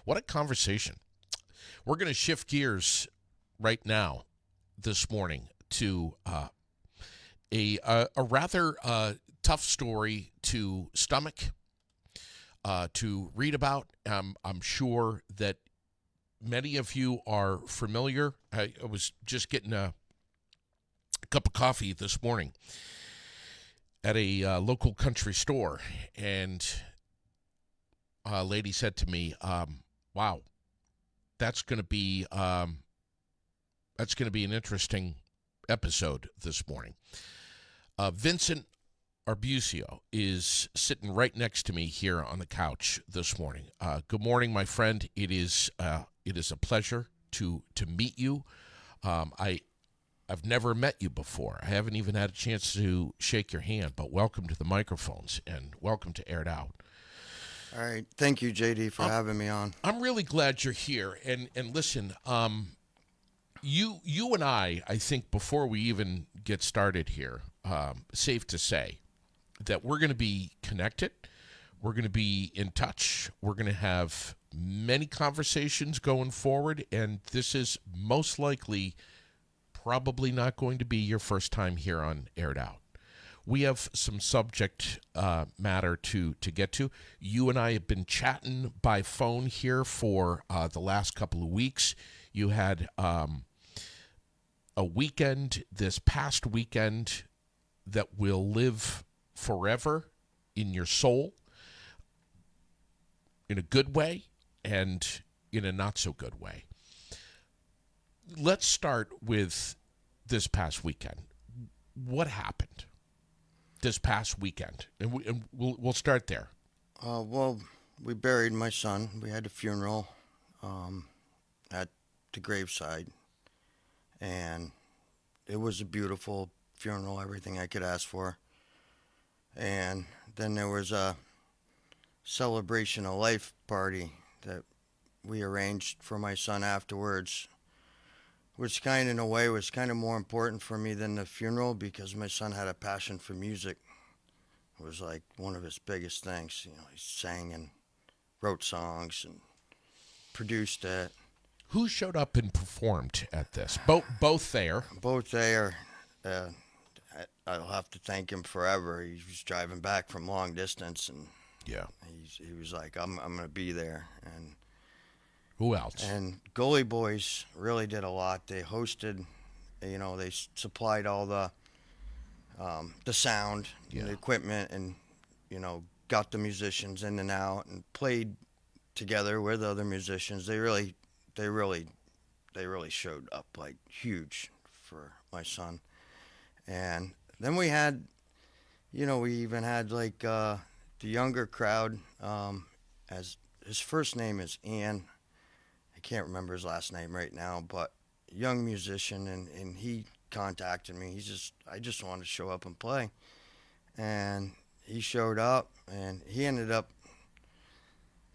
What a conversation. We're going to shift gears right now this morning to a rather tough story to stomach, to read about. I'm sure that many of you are familiar. I was just getting a cup of coffee this morning at a local country store, and a lady said to me, "Wow, that's going to be an interesting episode this morning." Vincent Arbusio is sitting right next to me here on the couch this morning. Good morning, my friend. It is a pleasure to meet you. I've never met you before. I haven't even had a chance to shake your hand, but welcome to the microphones and welcome to Aired Out. All right. Thank you, JD, for having me on. I'm really glad you're here. And listen, you and I think before we even get started here, safe to say that we're going to be connected. We're going to be in touch. We're going to have many conversations going forward, and this is most likely probably not going to be your first time here on Aired Out. We have some subject matter to get to. You and I have been chatting by phone here for the last couple of weeks. You had a weekend, this past weekend, that will live forever in your soul, in a good way and in a not so good way. Let's start with this past weekend. What happened this past weekend? And we'll start there. Well, we buried my son. We had a funeral at the graveside, and it was a beautiful funeral, everything I could ask for. And then there was a celebration of life party that we arranged for my son afterwards, which kind of, in a way, was kind of more important for me than the funeral because my son had a passion for music. It was like one of his biggest things. You know, he sang and wrote songs and produced it. Who showed up and performed at this? Both there. Both there. I'll have to thank him forever. He was driving back from long distance, and yeah, he was like, "I'm gonna be there." And who else? And Goalie Boys really did a lot. They hosted, you know, they supplied all the sound, and the equipment, and you know, got the musicians in and out, and played together with other musicians. They really showed up like huge for my son. And then we had, you know, we even had like the younger crowd. As his first name is Ian. I can't remember his last name right now, but young musician, and he contacted me. I just wanted to show up and play. And he showed up, and he ended up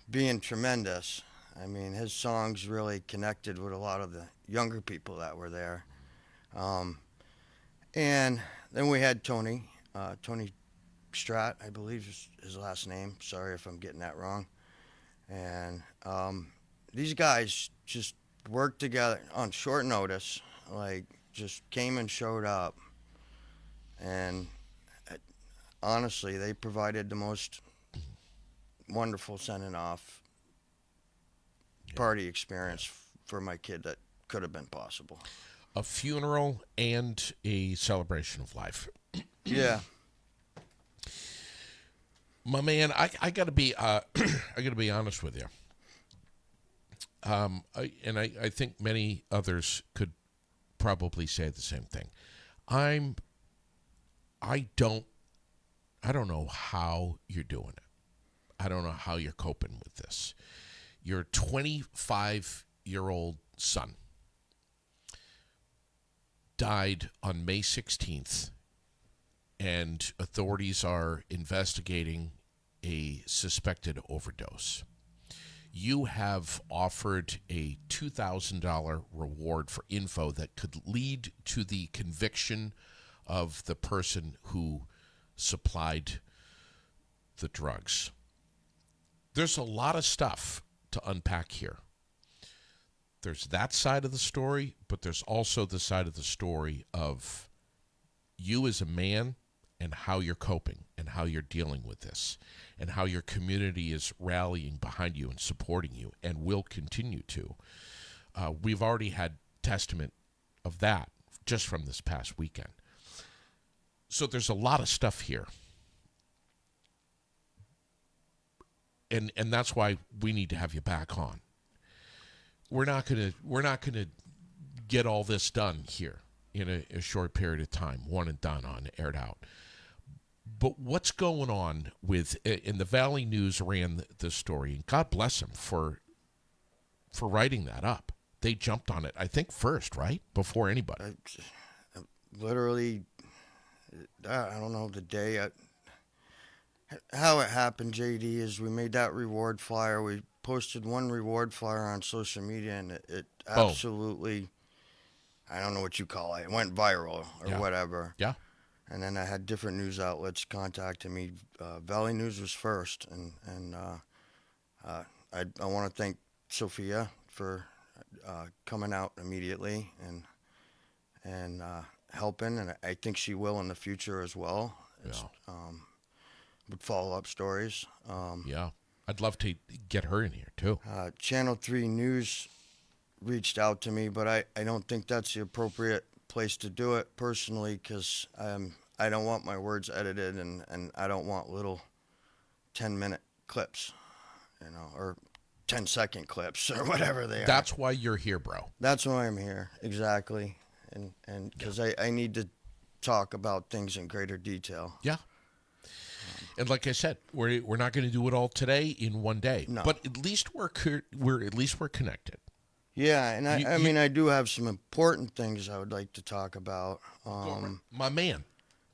being tremendous. I mean, his songs really connected with a lot of the younger people that were there. And then we had Tony Strat, I believe is his last name. Sorry if I'm getting that wrong. And these guys just worked together on short notice, like just came and showed up. And honestly, they provided the most wonderful sending off party experience for my kid that could have been possible. A funeral and a celebration of life. Yeah. My man, I gotta be I gotta be honest with you. I think many others could probably say the same thing. I don't know how you're doing it. I don't know how you're coping with this. Your 25-year-old son died on May 16th, and authorities are investigating a suspected overdose. You have offered a $2,000 reward for info that could lead to the conviction of the person who supplied the drugs. There's a lot of stuff to unpack here. There's that side of the story, but there's also the side of the story of you as a man and how you're coping and how you're dealing with this and how your community is rallying behind you and supporting you and will continue to. We've already had testament of that just from this past weekend. So there's a lot of stuff here. And that's why we need to have you back on. We're not gonna get all this done here in a short period of time, one and done on Aired Out. But what's going on with, in the Valley News ran this story, and God bless them for writing that up. They jumped on it, I think, first, right? Before anybody. Literally, I don't know the day. How it happened, JD, is we made that reward flyer. We posted one reward flyer on social media, and it absolutely, I don't know what you call it, it went viral or whatever. Yeah. And then I had different news outlets contacting me. Valley News was first, and I want to thank Sophia for coming out immediately and helping, and I think she will in the future as well. With follow-up stories. Yeah, I'd love to get her in here too. Channel 3 News reached out to me, but I don't think that's the appropriate place to do it personally, because I don't want my words edited, and I don't want little 10-minute clips, or 10-second clips or whatever they are. That's why you're here, bro. That's why I'm here, exactly, and because I need to talk about things in greater detail. Yeah. And like I said, we're not going to do it all today in one day. No. But at least we're connected. Yeah, and I do have some important things I would like to talk about. My man,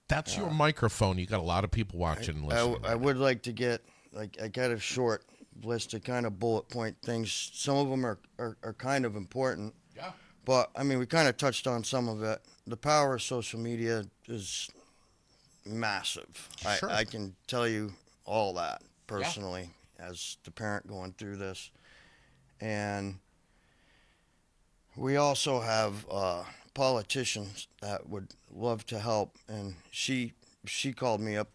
that's your microphone. You got a lot of people watching and listening. I would like to get, I got a short list of kind of bullet point things. Some of them are kind of important. Yeah. But, we kind of touched on some of it. The power of social media is massive. Sure. I can tell you all that personally as the parent going through this. And we also have politicians that would love to help, and she called me up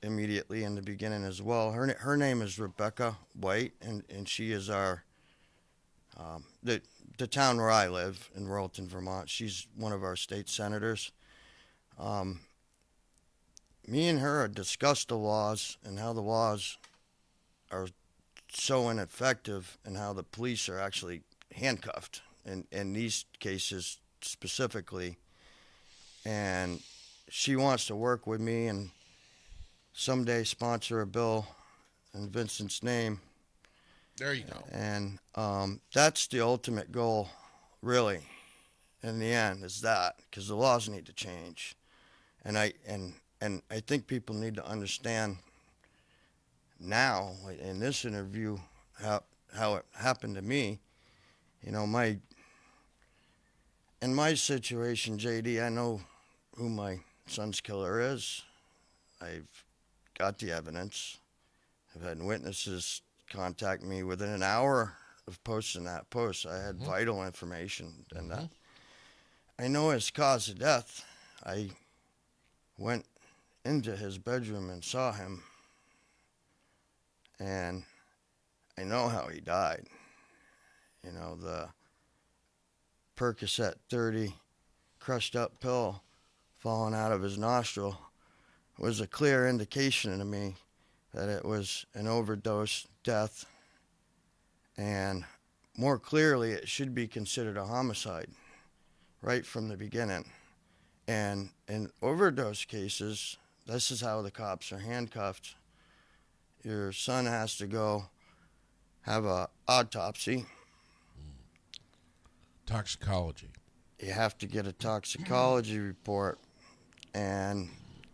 immediately in the beginning as well. Her name is Rebecca White, and she is our the town where I live in Royalton, Vermont. She's one of our state senators. Me and her had discussed the laws and how the laws are so ineffective, and how the police are actually handcuffed in these cases specifically. And she wants to work with me and someday sponsor a bill in Vincent's name. There you go. And that's the ultimate goal, really, in the end, is that, because the laws need to change. And I think people need to understand now, in this interview, how it happened to me. In my situation, JD, I know who my son's killer is. I've got the evidence. I've had witnesses contact me within an hour of posting that post. I had vital information, and I know his cause of death. I went into his bedroom and saw him, and I know how he died. The Percocet 30 crushed up pill falling out of his nostril was a clear indication to me that it was an overdose death, and more clearly it should be considered a homicide right from the beginning. And in overdose cases, this is how the cops are handcuffed. Your son has to go have a autopsy. Toxicology. You have to get a toxicology report, and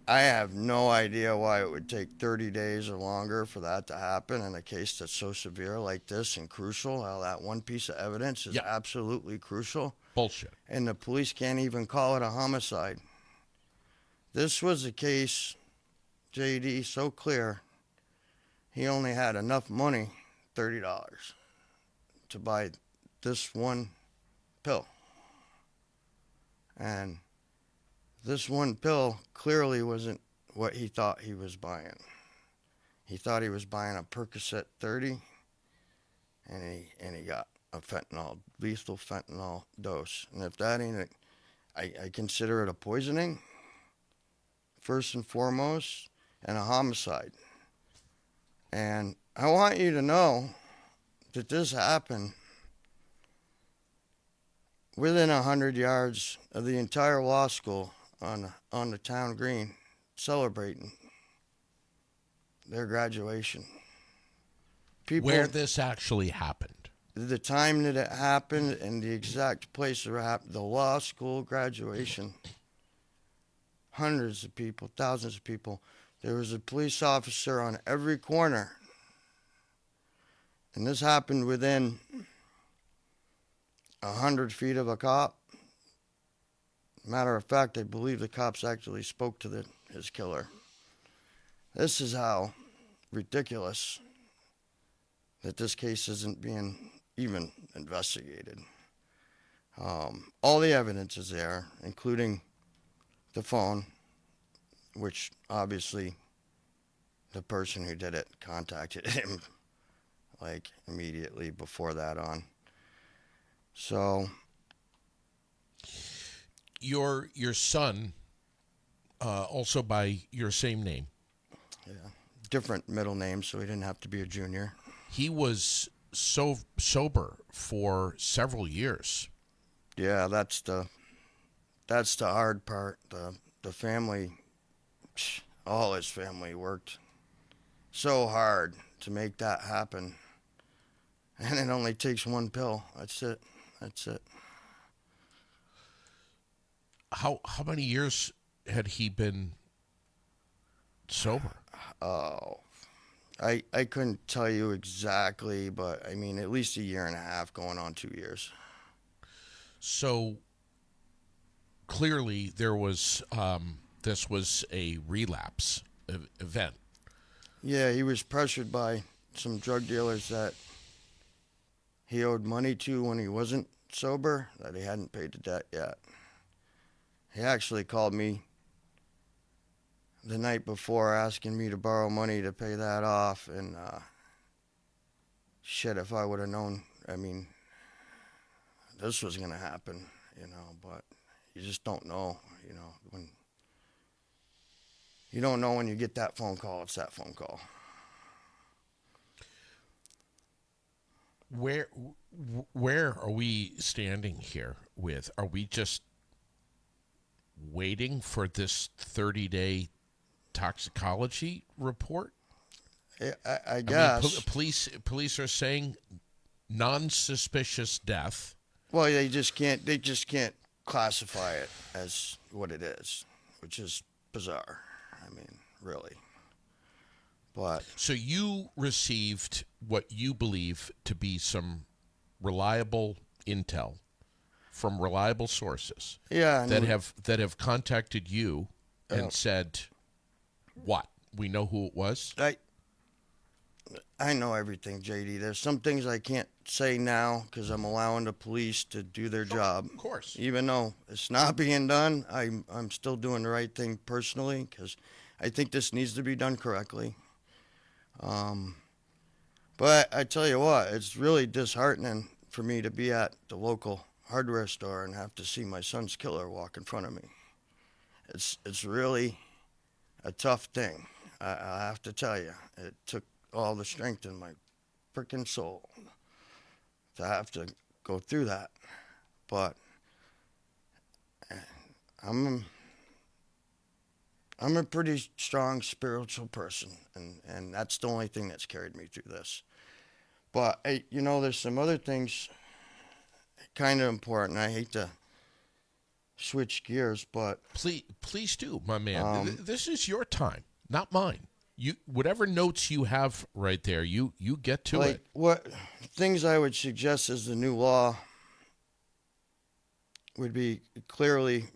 I have no idea why it would take 30 days or longer for that to happen in a case that's so severe like this and crucial. How that one piece of evidence is absolutely crucial. Bullshit. And the police can't even call it a homicide. This was a case, JD, so clear, he only had enough money, $30. to buy this one pill. And this one pill clearly wasn't what he thought he was buying. He thought he was buying a Percocet 30, and he got a lethal fentanyl dose. And if that ain't I consider it a poisoning, first and foremost, and a homicide. And I want you to know that this happened within 100 yards of the entire law school on the town green, celebrating their graduation. Where this actually happened. The time that it happened and the exact place where it happened, the law school graduation. Hundreds of people, thousands of people. There was a police officer on every corner. And this happened within 100 feet of a cop. Matter of fact, I believe the cops actually spoke to his killer. This is how ridiculous that this case isn't being even investigated. All the evidence is there, including the phone, which obviously the person who did it contacted him like immediately before that on. So your son, also by your same name. Yeah, different middle names, so he didn't have to be a junior. He was so sober for several years. Yeah, that's the hard part. The family, all his family worked so hard to make that happen, and it only takes one pill. That's it. How many years had he been sober? Oh, I couldn't tell you exactly, but I mean at least a year and a half, going on 2 years. So clearly there was this was a relapse event. Yeah, he was pressured by some drug dealers that he owed money to when he wasn't sober, that he hadn't paid the debt yet. He actually called me the night before asking me to borrow money to pay that off, and shit, if I would have known, I mean, this was going to happen, but you just don't know, when you don't know when you get that phone call, it's that phone call. Where are we standing here with? Are we just waiting for this 30-day toxicology report? I guess. I mean, police are saying non-suspicious death. Well, they just can't classify it as what it is, which is bizarre. I mean, really. But so you received what you believe to be some reliable intel from reliable sources. Yeah, that have contacted you and said, what? We know who it was? I know everything, JD. There's some things I can't say now because I'm allowing the police to do their job. Of course. Even though it's not being done, I'm still doing the right thing personally because I think this needs to be done correctly. But I tell you what, it's really disheartening for me to be at the local hardware store and have to see my son's killer walk in front of me. It's really a tough thing. I have to tell you, it took all the strength in my freaking soul to have to go through that. But I'm a pretty strong spiritual person, and that's the only thing that's carried me through this. But there's some other things kind of important. I hate to switch gears, but please do, my man. This is your time, not mine. You whatever notes you have right there, you get to it. What things I would suggest as the new law would be clearly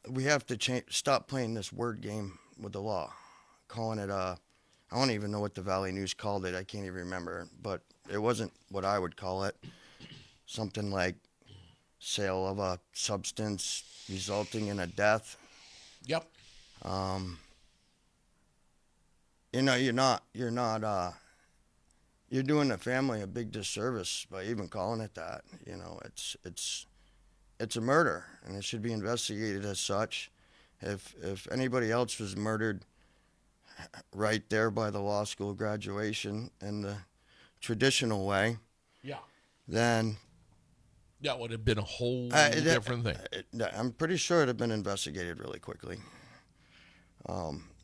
we have to stop playing this word game with the law, calling it a I don't even know what the Valley News called it. I can't even remember. But it wasn't what I would call it. Something like sale of a substance resulting in a death. Yep. Um, you're not you're doing the family a big disservice by even calling it that. It's a murder, and it should be investigated as such. If anybody else was murdered right there by the law school graduation in the traditional way, Yeah. then That would have been a whole I, different thing. I'm pretty sure it'd have been investigated really quickly.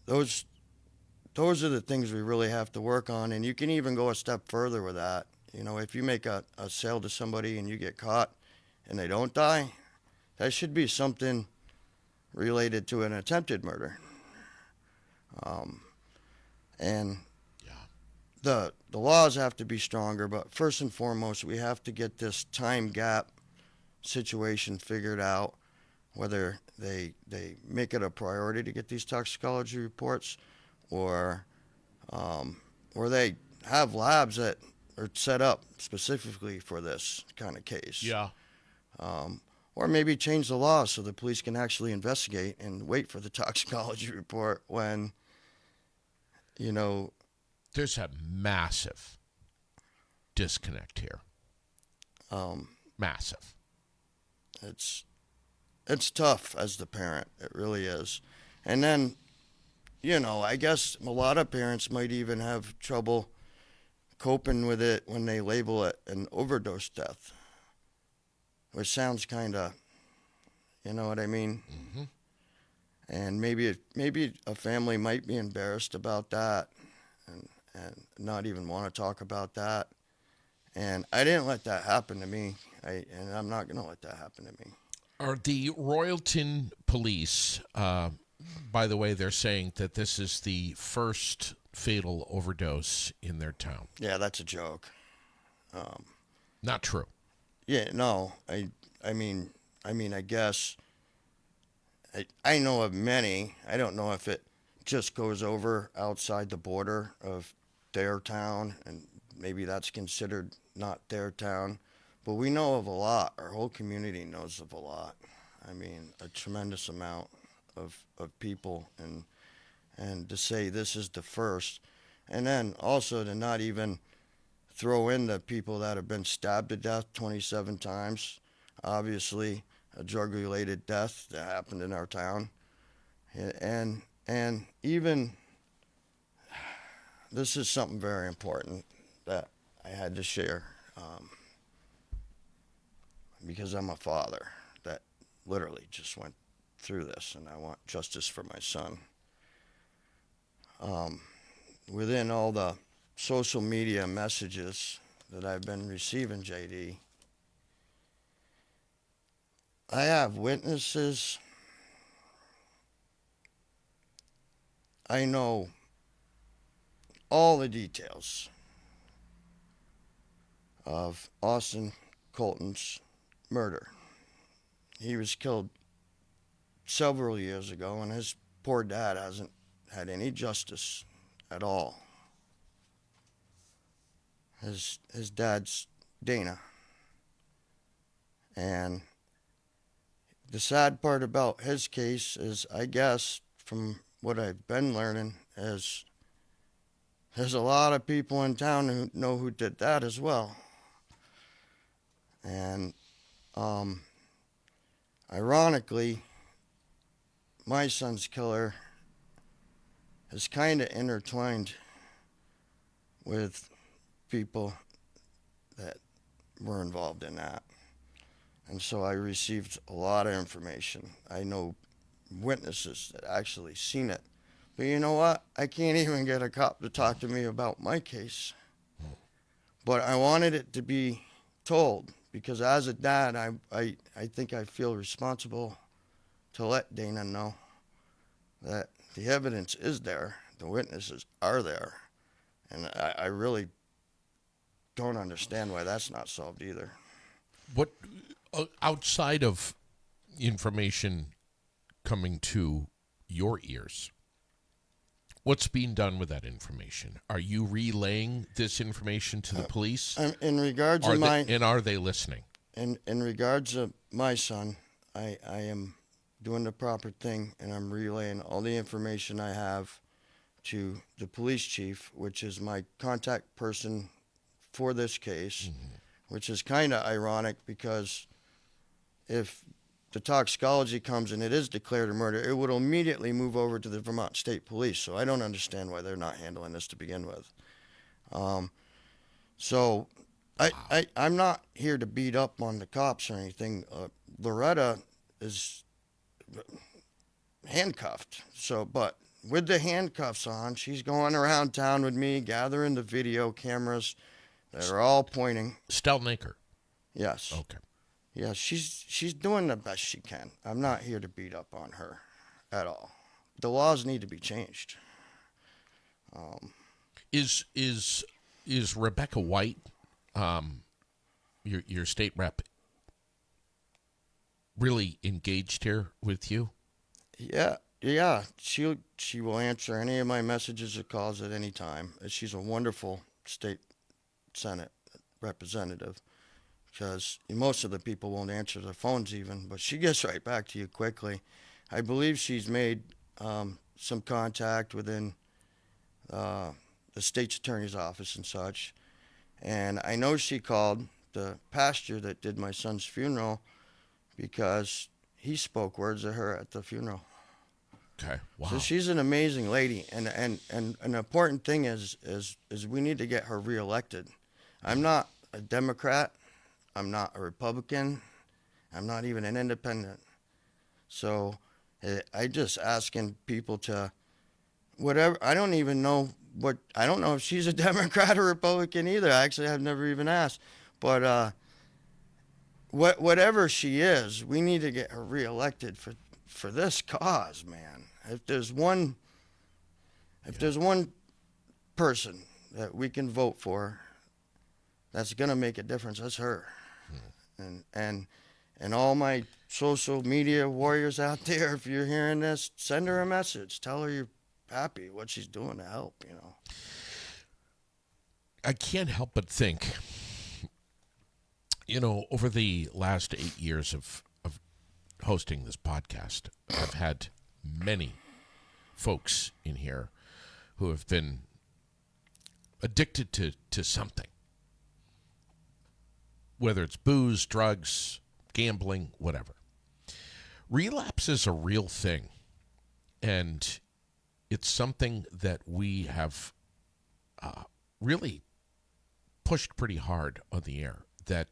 Those are the things we really have to work on, and you can even go a step further with that. If you make a sale to somebody and you get caught and they don't die, that should be something related to an attempted murder. And Yeah. the laws have to be stronger, but first and foremost, we have to get this time gap situation figured out, whether they make it a priority to get these toxicology reports, or they have labs that are set up specifically for this kind of case. Yeah. Or maybe change the law so the police can actually investigate and wait for the toxicology report when, There's a massive disconnect here. Massive. it's tough as the parent. It really is. And then, I guess a lot of parents might even have trouble coping with it when they label it an overdose death, which sounds kind of, you know what I mean? Mm-hmm. And maybe a family might be embarrassed about that, and not even want to talk about that. And I didn't let that happen to me, and I'm not going to let that happen to me. Are the Royalton police, by the way, they're saying that this is the first fatal overdose in their town. Yeah, that's a joke. Not true. Yeah, no, I mean, I guess I know of many. I don't know if it just goes over outside the border of their town, and maybe that's considered not their town. But we know of a lot. Our whole community knows of a lot. I mean, a tremendous amount of people, and to say this is the first, and then also to not even throw in the people that have been stabbed to death 27 times. Obviously, a drug-related death that happened in our town, and even this is something very important that I had to share, because I'm a father that literally just went through this, and I want justice for my son. Within all the social media messages that I've been receiving, JD, I have witnesses. I know all the details of Austin Colton's murder. He was killed several years ago, and his poor dad hasn't had any justice at all. His dad's Dana. And the sad part about his case is, I guess, from what I've been learning, is there's a lot of people in town who know who did that as well. And ironically, my son's killer is kind of intertwined with people that were involved in that. And so I received a lot of information. I know witnesses that actually seen it. But you know what? I can't even get a cop to talk to me about my case. But I wanted it to be told, because as a dad, I think I feel responsible to let Dana know that the evidence is there, the witnesses are there, and I really don't understand why that's not solved either. What, outside of information coming to your ears, What's being done with that information? Are you relaying this information to the police? In regards to are they listening? in regards to my son, I am doing the proper thing, and I'm relaying all the information I have to the police chief, which is my contact person for this case, which is kind of ironic because if the toxicology comes and it is declared a murder, it would immediately move over to the Vermont State Police. So I don't understand why they're not handling this to begin with. So I'm not here to beat up on the cops or anything. Loretta is handcuffed. But with the handcuffs on, she's going around town with me, gathering the video cameras that are all pointing. Stelnaker. Yes. Okay. Yeah, she's doing the best she can. I'm not here to beat up on her at all. The laws need to be changed. Is Rebecca White, your state rep, really engaged here with you? Yeah. She will answer any of my messages or calls at any time. She's a wonderful state Senate representative. Because most of the people won't answer their phones even, but she gets right back to you quickly. I believe she's made some contact within the state's attorney's office and such. And I know she called the pastor that did my son's funeral because he spoke words of her at the funeral. Okay, wow. So she's an amazing lady. And an important thing is we need to get her reelected. I'm not a Democrat. I'm not a Republican. I'm not even an independent. So I just asking people to whatever. I don't even know I don't know if she's a Democrat or Republican either. Actually, I've never even asked. But whatever she is, we need to get her reelected for this cause, man. If there's one person that we can vote for that's gonna make a difference, that's her. And all my social media warriors out there, if you're hearing this, send her a message. Tell her you're happy what she's doing to help, I can't help but think, over the last 8 years of hosting this podcast, I've had many folks in here who have been addicted to something. Whether it's booze, drugs, gambling, whatever. Relapse is a real thing. And it's something that we have really pushed pretty hard on the air. That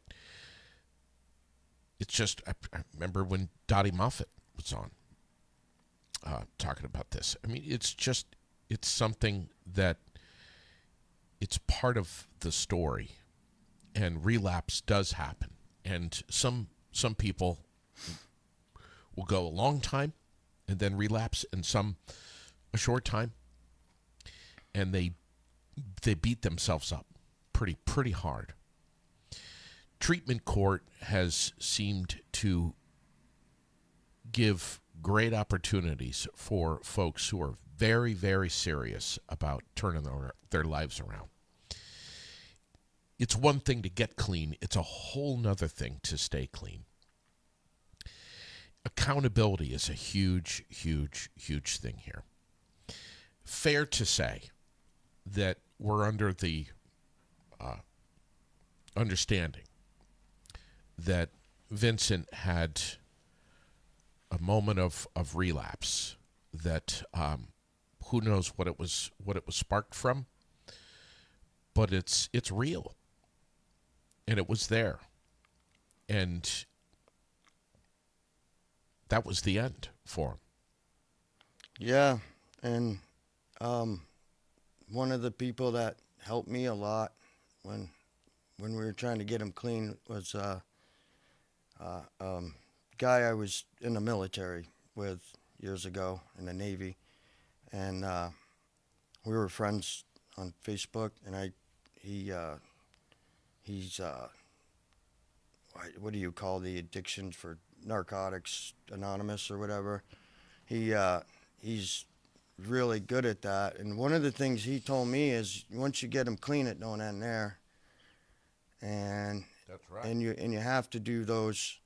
it's just, I remember when Dottie Moffat was on talking about this. I mean, it's something that it's part of the story. And relapse does happen. And some people will go a long time and then relapse, and some a short time. And they beat themselves up pretty hard. Treatment court has seemed to give great opportunities for folks who are very, very serious about turning their lives around. It's one thing to get clean. It's a whole nother thing to stay clean. Accountability is a huge, huge, huge thing here. Fair to say that we're under the understanding that Vincent had a moment of relapse that who knows what it was sparked from, but it's real. And it was there. And that was the end for him. Yeah. And one of the people that helped me a lot when we were trying to get him clean was a guy I was in the military with years ago in the Navy. And we were friends on Facebook, and he's what do you call the addiction for Narcotics Anonymous or whatever? He's really good at that. And one of the things he told me is once you get them clean, it don't end there. And That's right. you have to do those.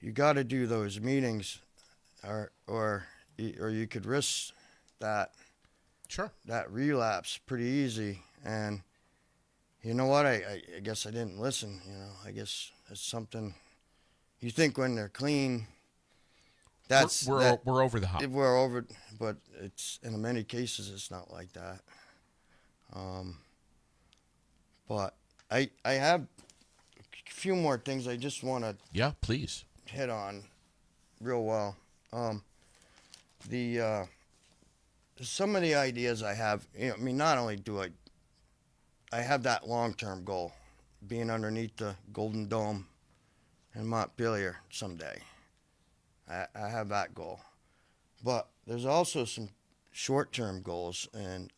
You got to do those meetings, or you could risk that Sure. that relapse pretty easy. And you know what? I guess I didn't listen. I guess it's something you think when they're clean. We're over the hump. If we're over, but it's in many cases it's not like that. Um, but I have a few more things I just want to Yeah, please. hit on real well. The some of the ideas I have. I mean, not only do I have that long-term goal, being underneath the Golden Dome in Montpelier someday. I have that goal, but there's also some short-term goals, and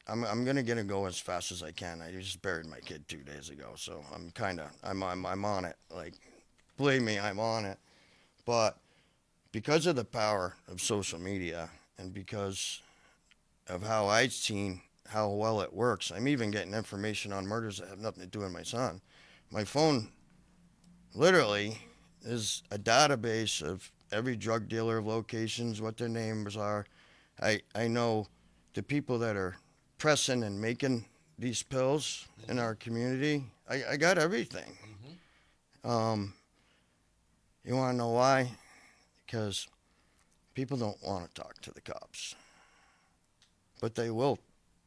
I'm gonna get to go as fast as I can. I just buried my kid 2 days ago, so I'm on it. Like, believe me, I'm on it. But because of the power of social media and because of how I've seen how well it works, I'm even getting information on murders that have nothing to do with my son. My phone literally is a database of every drug dealer locations, what their names are. I know the people that are pressing and making these pills in our community. I got everything. You want to know why? Because people don't want to talk to the cops, but they will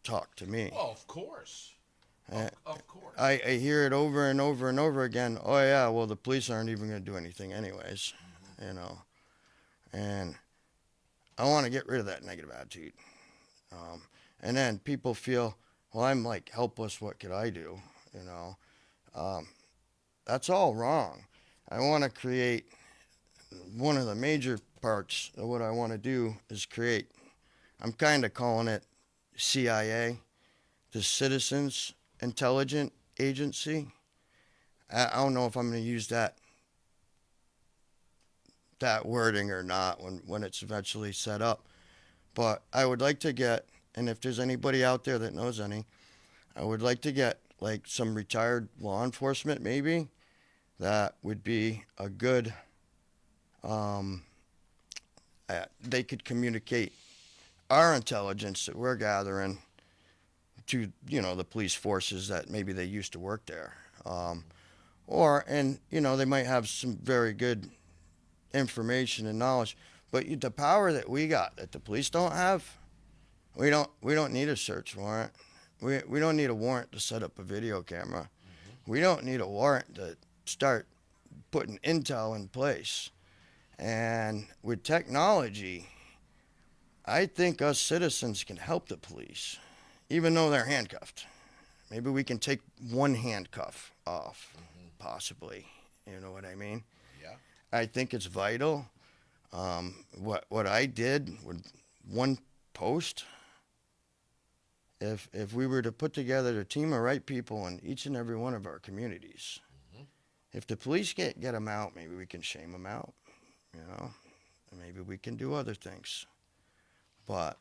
talk to me. Oh, of course. Of course. I hear it over and over and over again. Oh yeah, well the police aren't even going to do anything anyways, And I want to get rid of that negative attitude. And then people feel, well, I'm like helpless. What could I do? That's all wrong. I want to create one of the major parts of what I want to do is create. I'm kind of calling it CIA, the Citizens Intelligence Agency. I don't know if I'm going to use that wording or not when it's eventually set up. But I would like to get, and if there's anybody out there that knows any, I would like to get like some retired law enforcement maybe that would be a good, they could communicate our intelligence that we're gathering to, the police forces that maybe they used to work there. They might have some very good information and knowledge. But the power that we got that the police don't have, we don't need a search warrant. We don't need a warrant to set up a video camera. Mm-hmm. We don't need a warrant to start putting intel in place. And with technology, I think us citizens can help the police, even though they're handcuffed. Maybe we can take one handcuff off, possibly. You know what I mean? Yeah. I think it's vital. What I did with one post, if we were to put together a team of right people in each and every one of our communities, if the police can't get them out, maybe we can shame them out, maybe we can do other things. But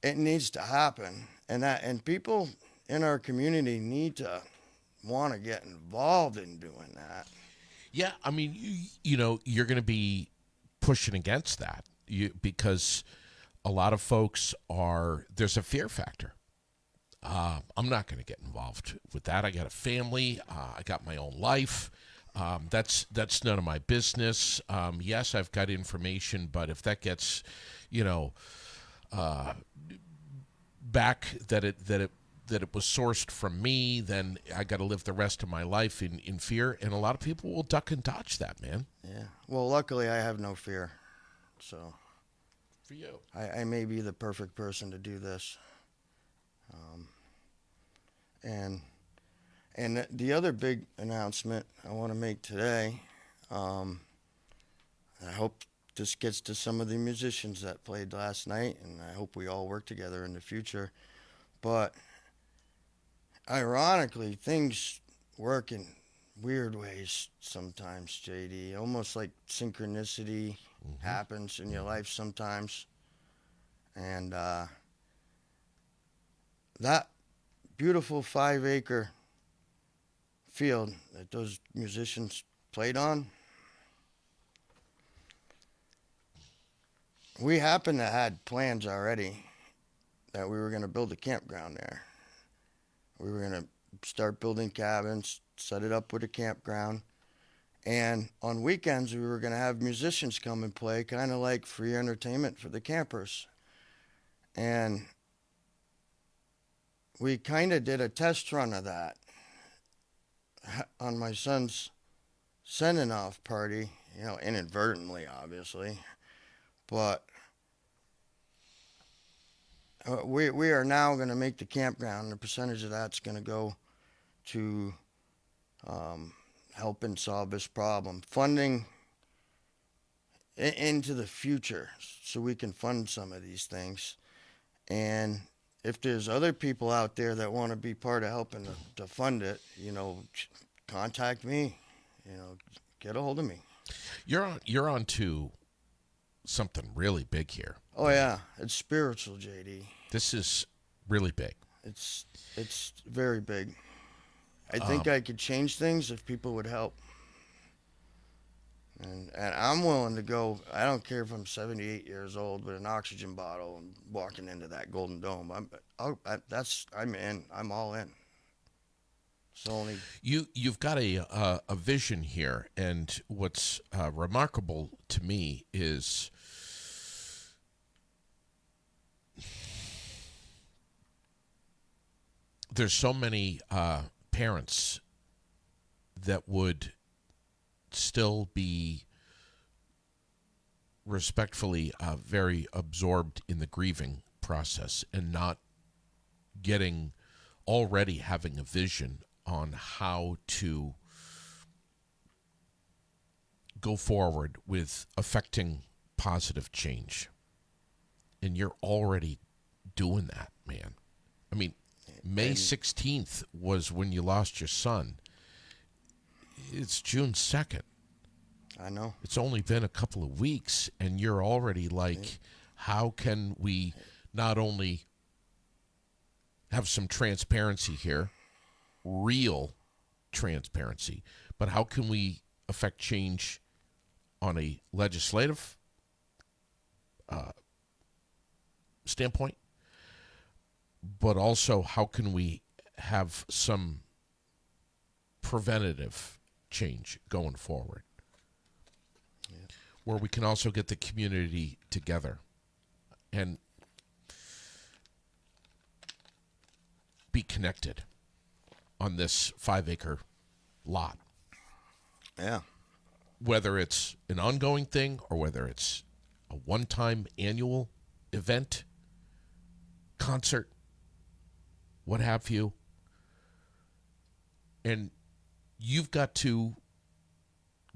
it needs to happen, and people in our community need to want to get involved in doing that. Yeah, I mean, you're going to be pushing against that because a lot of folks there's a fear factor. I'm not going to get involved with that. I got a family. I got my own life. That's none of my business. Yes, I've got information, but if that gets, back that it was sourced from me, then I got to live the rest of my life in fear. And a lot of people will duck and dodge that, man. Yeah. Well, luckily I have no fear, so for you, I may be the perfect person to do this. And the other big announcement I want to make today, I hope this gets to some of the musicians that played last night, and I hope we all work together in the future. But ironically, things work in weird ways sometimes, JD, almost like synchronicity. happens in your life sometimes. And that beautiful 5-acre field that those musicians played on, we happened to had plans already that we were going to build a campground there. We were going to start building cabins, set it up with a campground, and on weekends we were going to have musicians come and play, kind of like free entertainment for the campers. And we kind of did a test run of that on my son's sending off party, inadvertently, obviously. But we are now going to make the campground, and a percentage of that's going to go to helping solve this problem. Funding into the future so we can fund some of these things. And if there's other people out there that want to be part of helping to fund it, contact me. Get a hold of me. You're on to something really big here. Oh yeah, it's spiritual, JD. This is really big. It's very big. I think I could change things if people would help. And I'm willing to go. I don't care if I'm 78 years old with an oxygen bottle and walking into that Golden Dome. I'm in. I'm all in. It's only You've got a vision here, and what's remarkable to me is there's so many parents that would still be respectfully very absorbed in the grieving process and not already having a vision on how to go forward with affecting positive change. And you're already doing that, man. I mean, May 16th was when you lost your son. It's June 2nd. I know. It's only been a couple of weeks, and you're already like, how can we not only have some transparency here, real transparency, but how can we affect change on a legislative standpoint? But also, how can we have some preventative change going forward, where we can also get the community together and be connected on this 5-acre lot. Yeah. Whether it's an ongoing thing or whether it's a one-time annual event, concert, what have you. And you've got to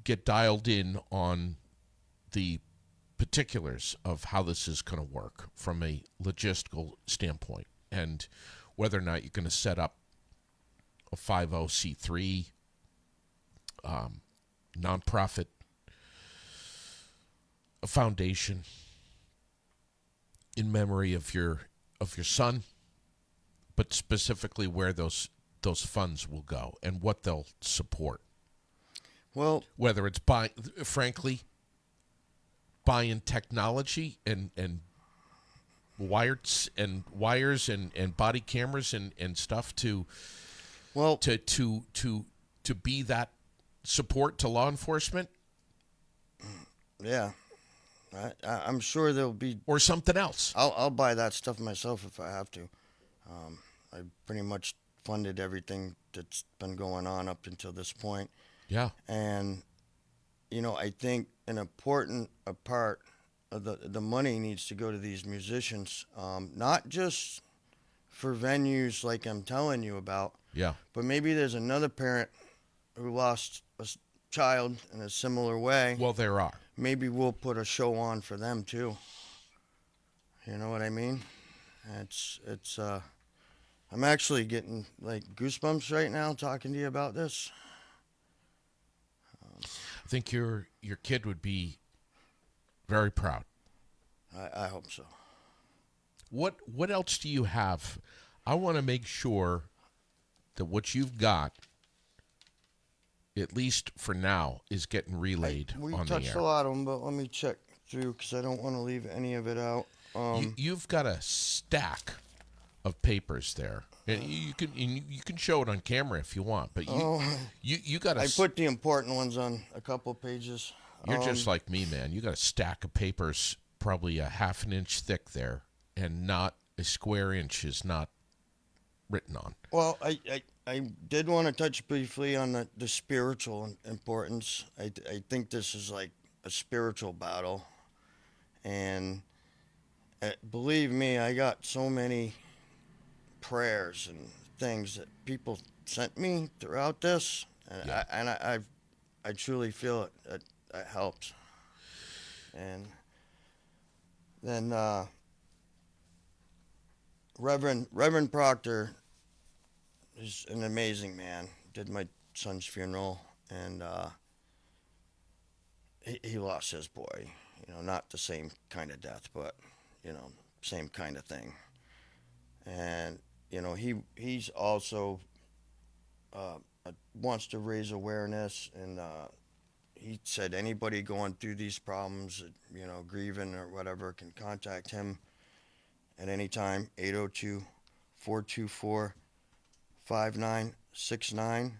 get dialed in on the particulars of how this is going to work from a logistical standpoint, and whether or not you're going to set up a 50c3 nonprofit, a foundation in memory of your son, but specifically where those funds will go and what they'll support. Well, whether it's frankly buying technology and wires and body cameras and stuff to be that support to law enforcement. Yeah, I'm sure there'll be or something else. I'll buy that stuff myself if I have to. I pretty much funded everything that's been going on up until this point. Yeah. And, I think an important part of the money needs to go to these musicians, not just for venues like I'm telling you about. Yeah. But maybe there's another parent who lost a child in a similar way. Well, there are. Maybe we'll put a show on for them too. You know what I mean? It's I'm actually getting like goosebumps right now talking to you about this. I think your kid would be Very proud. I hope so. What else do you have? I want to make sure that what you've got, at least for now, is getting relayed We on the touched air. a lot of them, but let me check through because I don't want to leave any of it out. You've got a stack of papers there, and you can show it on camera if you want. But you got I put the important ones on a couple pages. You're just like me, man. You got a stack of papers, probably a half an inch thick there, and not a square inch is not written on. Well, I did want to touch briefly on the spiritual importance. I think this is like a spiritual battle, and believe me, I got so many prayers and things that people sent me throughout this, and Yeah. I truly feel it helps. And then Reverend Proctor is an amazing man. Did my son's funeral, and he lost his boy. You know, not the same kind of death, but you know, same kind of thing. And you know, he's also wants to raise awareness, and he said anybody going through these problems, you know, grieving or whatever, can contact him at any time. 802-424-5969.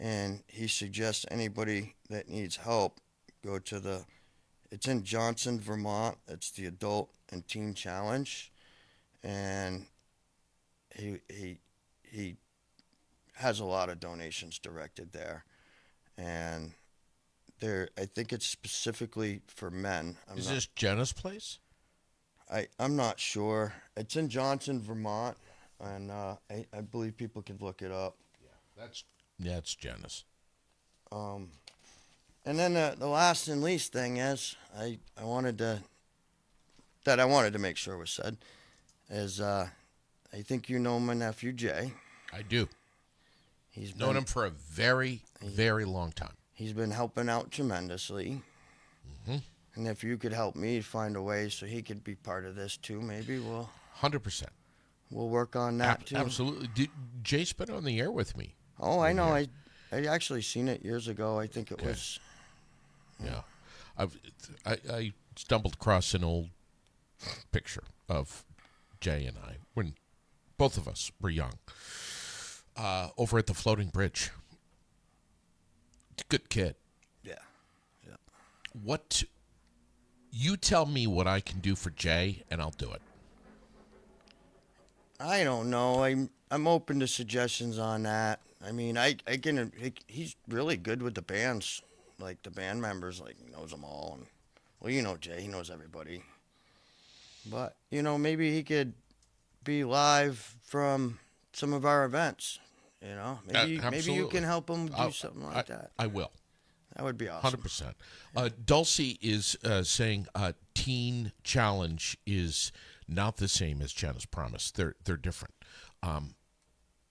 And he suggests anybody that needs help go to it's in Johnson, Vermont. It's the Adult and Teen Challenge. And he has a lot of donations directed there. And I think it's specifically for men. Is this Jenna's place? I'm not sure. It's in Johnson, Vermont, and I believe people could look it up. Yeah, it's Jenna's. And then the last and least thing is I wanted to make sure was said is I think you know my nephew Jay. I do. He's known him for a very, very long time. He's been helping out tremendously. Mm-hmm. And if you could help me find a way so he could be part of this too, maybe 100%. We'll work on that too. Absolutely. Jay's been on the air with me. Oh, I know. I actually seen it years ago. I think it was. Yeah. I stumbled across an old picture of Jay and I when both of us were young over at the floating bridge. Good kid. Yeah. What you tell me what I can do for Jay, and I'll do it. I don't know. I'm open to suggestions on that. I mean, he's really good with the bands, like the band members, like he knows them all. And well, you know Jay, he knows everybody. But you know, maybe he could be live from some of our events. You know, maybe you can help him do something like that. I will. That would be awesome. 100%. Dulcie is saying Teen Challenge is not the same as Jenna's Promise. They're different.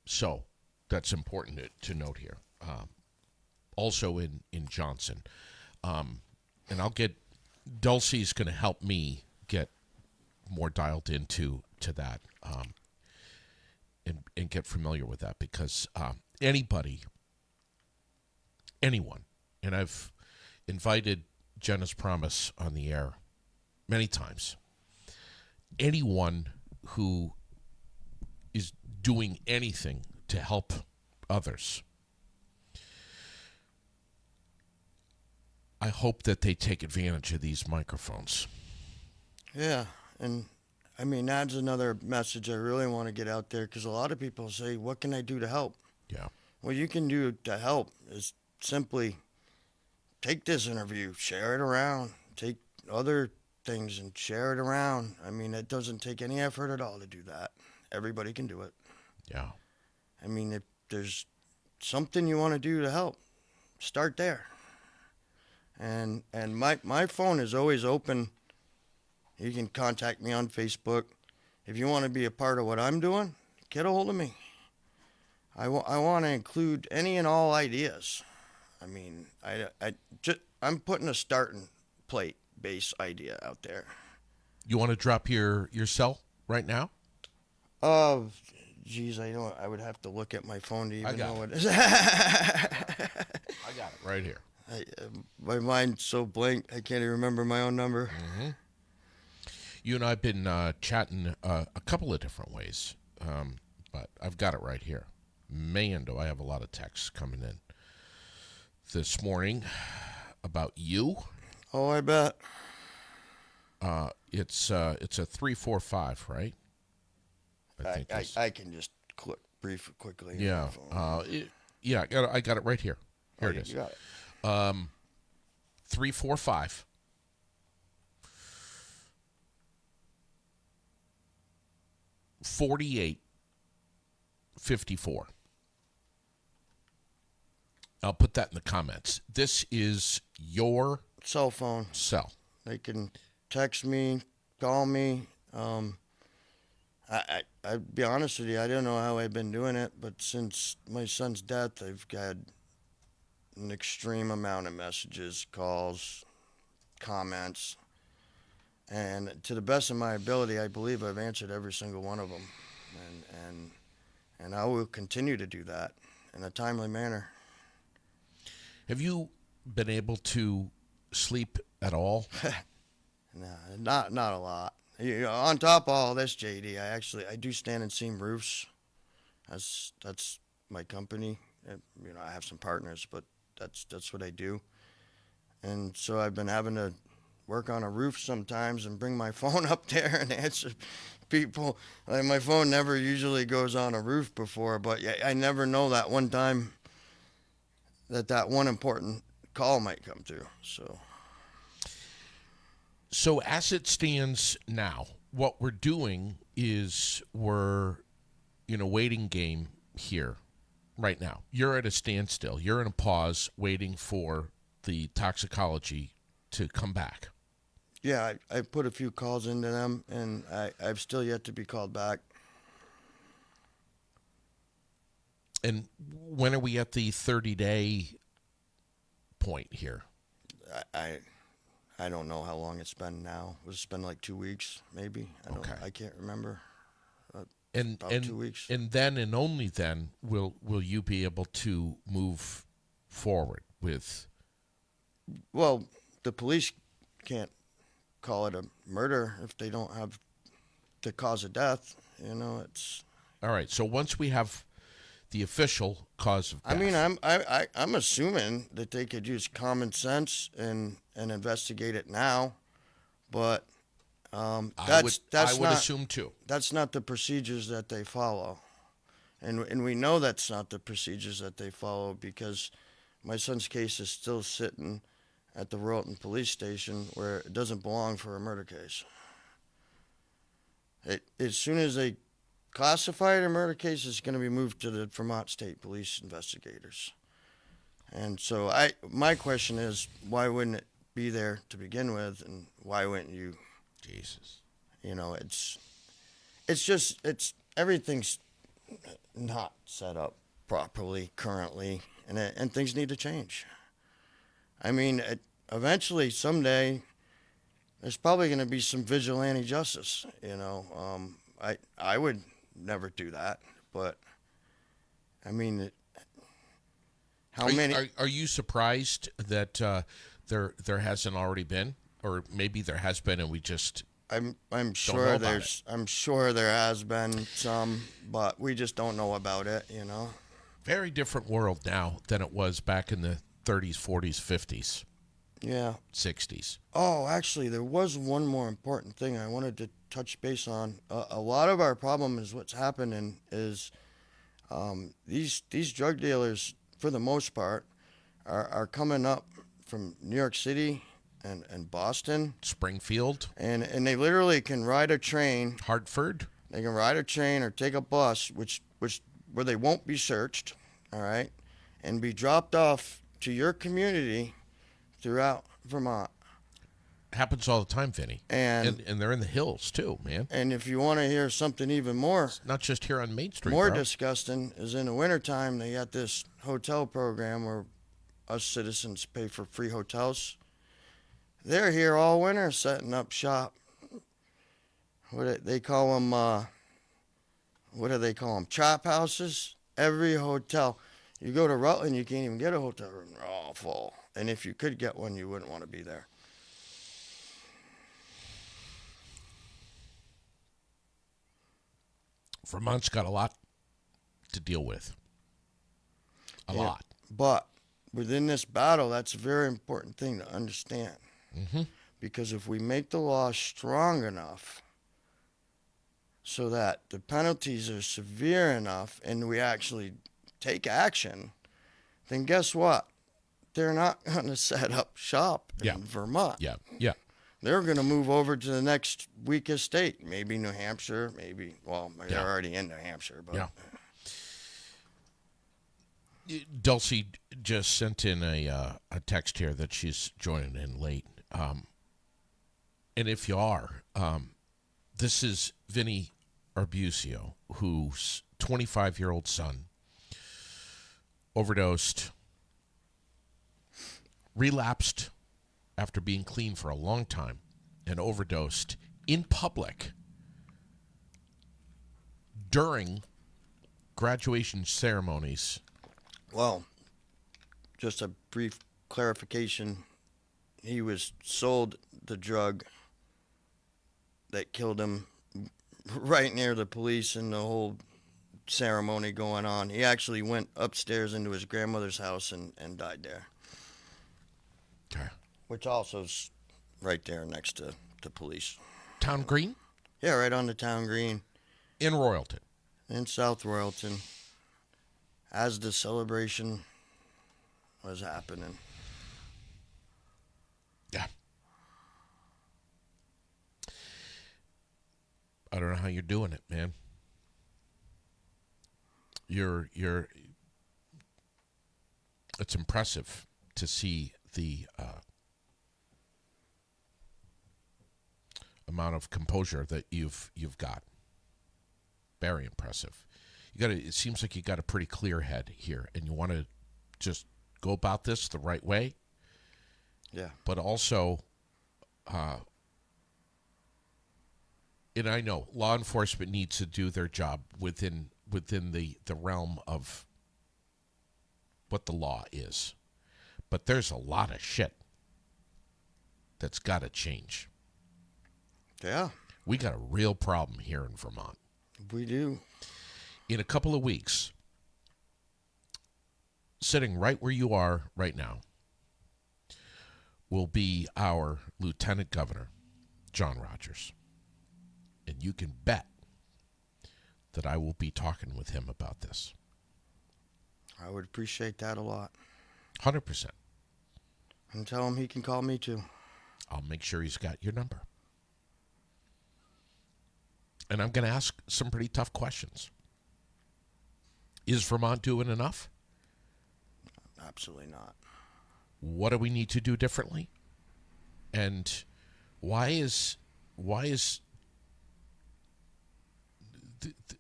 So that's important to note here. Also in Johnson. And I'll get Dulcie's going to help me get more dialed into that and get familiar with that because anyone, and I've invited Jenna's Promise on the air many times. Anyone who is doing anything to help others, I hope that they take advantage of these microphones. Yeah, and I mean, that's another message I really want to get out there because a lot of people say, what can I do to help? Yeah. What you can do to help is simply take this interview, share it around, take other things and share it around. I mean, it doesn't take any effort at all to do that. Everybody can do it. Yeah. I mean, if there's something you want to do to help, start there. And my phone is always open. You can contact me on Facebook. If you want to be a part of what I'm doing, get a hold of me. I want to include any and all ideas. I mean, I'm putting a starting plate base idea out there. You want to drop your cell right now? Oh, geez, I would have to look at my phone to even know it. what it is. I got it right here. My mind's so blank, I can't even remember my own number. Mm-hmm. You and I have been chatting a couple of different ways, but I've got it right here. Man, do I have a lot of texts coming in this morning about you. Oh, I bet. It's a 345, right? I can just click quickly. Yeah. I got it right here. Here it is. You got it. 345 48 54. I'll put that in the comments. This is your Cell phone. cell. They can text me, call me. I'd be honest with you, I don't know how I've been doing it, but since my son's death, I've got an extreme amount of messages, calls, comments, and to the best of my ability, I believe I've answered every single one of them, and I will continue to do that in a timely manner. Have you been able to sleep at all? No, not a lot. On top of all this, JD, I do stand and seam roofs. That's my company. I have some partners, but that's what I do. And so I've been having to work on a roof sometimes and bring my phone up there and answer people. Like, my phone never usually goes on a roof before, but I never know that one time that one important call might come through. So as it stands now, what we're doing is we're in a waiting game here right now. You're at a standstill. You're in a pause waiting for the toxicology to come back. Yeah, I put a few calls into them, and I've still yet to be called back. And when are we at the 30-day point here? I don't know how long it's been now. It's been like 2 weeks, maybe. I can't remember. About 2 weeks. And then and only then will you be able to move forward with? Well, the police can't call it a murder if they don't have the cause of death. It's all right. So once we have the official cause of death, I mean, I'm assuming that they could use common sense and investigate it now, but I would assume too. That's not the procedures that they follow, and we know that's not the procedures that they follow because my son's case is still sitting at the Royalton Police Station where it doesn't belong for a murder case. As soon as they classify it a murder case, it's going to be moved to the Vermont State Police investigators. And so my question is, why wouldn't it be there to begin with, and why wouldn't you? Jesus. It's everything's not set up properly currently, and things need to change. I mean, eventually, someday, there's probably going to be some vigilante justice. I would never do that, but I mean, Are you surprised that there hasn't already been, or maybe there has been, and we just I'm sure there has been some, but we just don't know about it. Very different world now than it was back in the 30s, 40s, 50s. Yeah. 60s. Oh, actually, there was one more important thing I wanted to touch base on. A lot of our problem is what's happening is these drug dealers, for the most part, are coming up from New York City and Boston. Springfield. And they literally can ride a train. Hartford. They can ride a train or take a bus, where they won't be searched, all right, and be dropped off to your community throughout Vermont. Happens all the time, Vinny. And they're in the hills too, man. And if you want to hear something even more, it's not just here on Main Street. More disgusting is in the wintertime they got this hotel program where us citizens pay for free hotels. They're here all winter setting up shop. They call them? What do they call them? Chop houses. Every hotel. You go to Rutland, you can't even get a hotel room. They're all full. And if you could get one, you wouldn't want to be there. Vermont's got a lot to deal with. A lot. But within this battle, that's a very important thing to understand. Mm-hmm. Because if we make the law strong enough so that the penalties are severe enough and we actually take action, then guess what? They're not going to set up shop in Vermont. Yeah. They're going to move over to the next weakest state. Maybe New Hampshire, they're already in New Hampshire. But Yeah. Dulcie just sent in a text here that she's joining in late. And if you are, this is Vinny Arbusio, whose 25-year-old son overdosed, relapsed after being clean for a long time, and overdosed in public during graduation ceremonies. Well, just a brief clarification. He was sold the drug that killed him right near the police and the whole ceremony going on. He actually went upstairs into his grandmother's house and died there. Okay. Which also's right there next to the police. Town Green? Yeah, right on the town green. In Royalton. In South Royalton. As the celebration was happening. Yeah. I don't know how you're doing it, man. It's impressive to see the amount of composure that you've got. Very impressive. It seems like you got a pretty clear head here, and you want to just go about this the right way. Yeah. But also, and I know law enforcement needs to do their job within the realm of what the law is. But there's a lot of shit that's got to change. Yeah. We got a real problem here in Vermont. We do. In a couple of weeks, sitting right where you are right now, will be our Lieutenant Governor, John Rogers. And you can bet that I will be talking with him about this. I would appreciate that a lot. 100%. And tell him he can call me too. I'll make sure he's got your number. And I'm going to ask some pretty tough questions. Is Vermont doing enough? Absolutely not. What do we need to do differently? And why is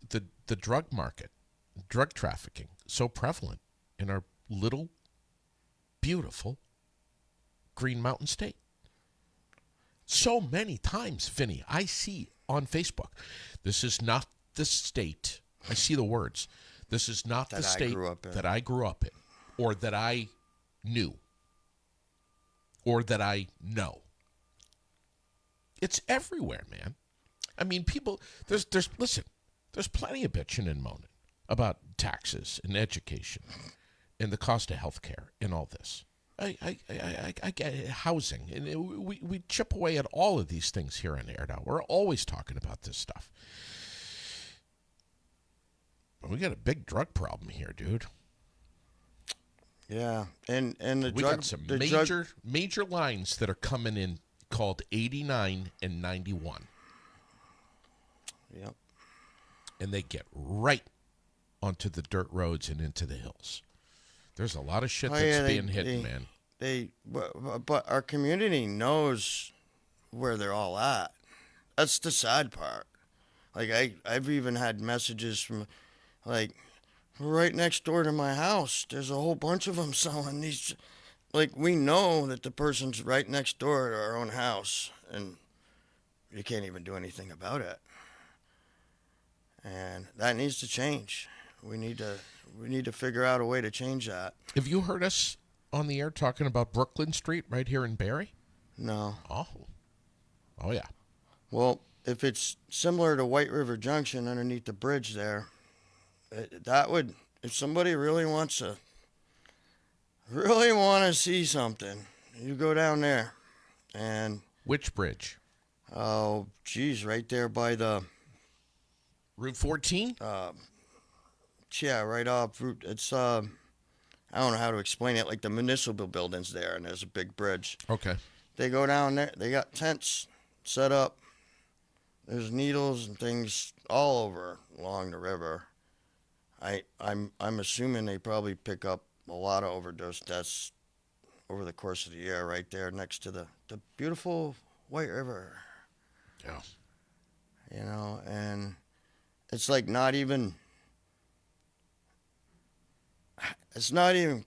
the drug market, drug trafficking, so prevalent in our little, beautiful Green Mountain State? So many times, Vinny, I see on Facebook, this is not the state. I see the words. This is not the state that I grew up in, or that I knew, or that I know. It's everywhere, man. I mean, people, there's plenty of bitching and moaning about taxes and education and the cost of health care and all this. I get it, housing, and we chip away at all of these things here on Aired Out. We're always talking about this stuff. We got a big drug problem here, dude. Yeah, and we got some major lines that are coming in called 89 and 91. Yep. And they get right onto the dirt roads and into the hills. There's a lot of shit that's being hidden, man. But our community knows where they're all at. That's the sad part. Like I've even had messages from, like, right next door to my house. There's a whole bunch of them selling these like we know that the person's right next door to our own house, and you can't even do anything about it. And that needs to change. We need to figure out a way to change that. Have you heard us on the air talking about Brooklyn Street right here in Barrie? No. Oh. Oh, yeah. Well, if it's similar to White River Junction underneath the bridge there, that would, if somebody really want to see something, you go down there. And Which bridge? oh, geez, right there by the Route 14? yeah, right off route. It's I don't know how to explain it. Like the municipal buildings there, and there's a big bridge. Okay. They go down there. They got tents set up. There's needles and things all over along the river. I'm assuming they probably pick up a lot of overdose deaths over the course of the year right there next to the beautiful White River. Yeah. You know, and it's like not even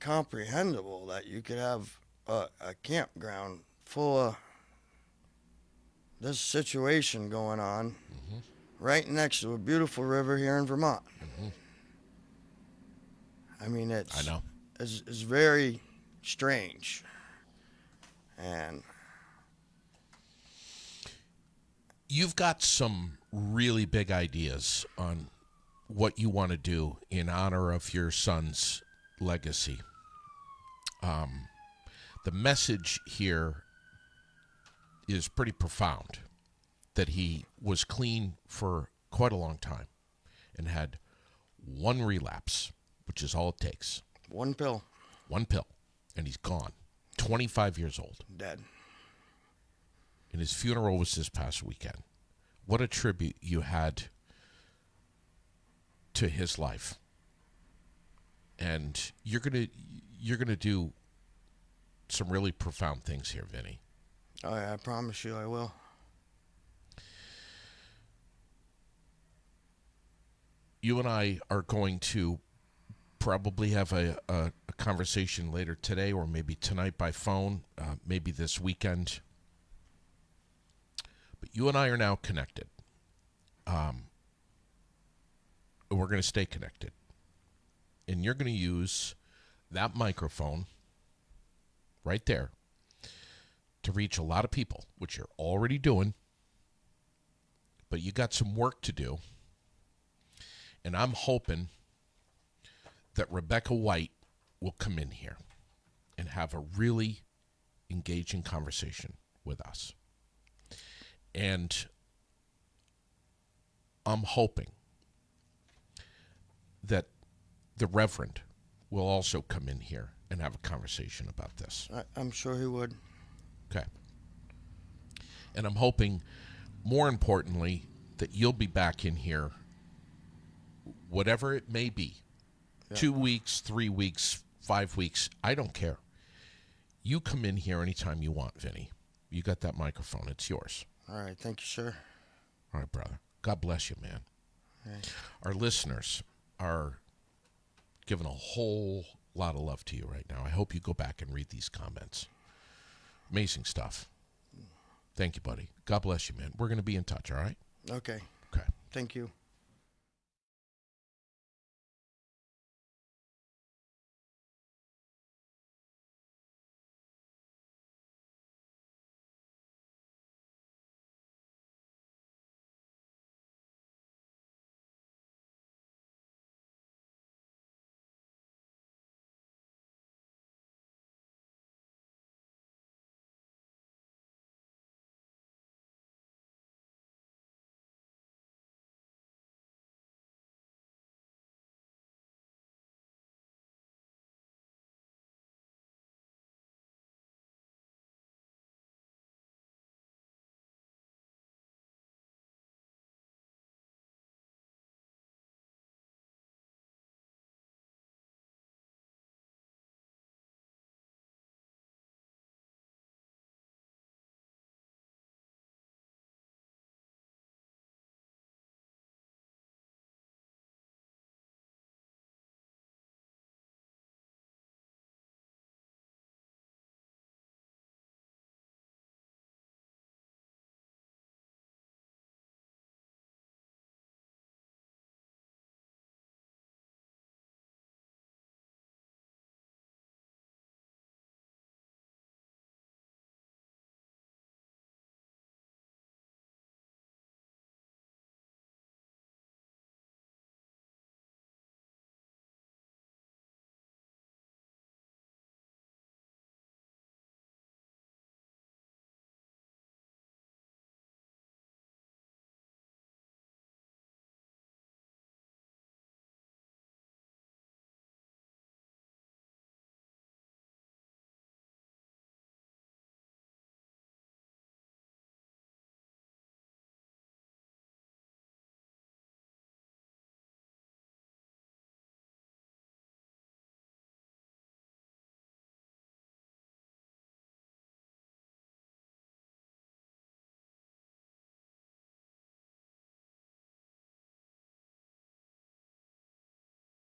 comprehensible that you could have a campground full of this situation going on right next to a beautiful river here in Vermont. I mean, I know. It's very strange. And You've got some really big ideas on what you want to do in honor of your son's legacy. The message here is pretty profound, that he was clean for quite a long time and had one relapse, which is all it takes. one pill, One pill, and he's gone. 25 years old. dead. And his funeral was this past weekend. What a tribute you had to his life. And you're gonna do some really profound things here, Vinny. Oh, yeah, I promise you I will. You and I are going to probably have a conversation later today or maybe tonight by phone, maybe this weekend. But you and I are now connected. And we're going to stay connected. And you're going to use that microphone right there to reach a lot of people, which you're already doing. But you got some work to do. And I'm hoping that Rebecca White will come in here and have a really engaging conversation with us. And I'm hoping that the Reverend will also come in here and have a conversation about this. I'm sure he would. Okay. And I'm hoping, more importantly, that you'll be back in here, whatever it may be. Yeah. 2 weeks, 3 weeks, 5 weeks, I don't care. You come in here anytime you want, Vinny. You got that microphone. It's yours. All right. Thank you, sir. All right, brother. God bless you, man. Right. Our listeners are giving a whole lot of love to you right now. I hope you go back and read these comments. Amazing stuff. Thank you, buddy. God bless you, man. We're going to be in touch, all right? Okay. Okay. Thank you.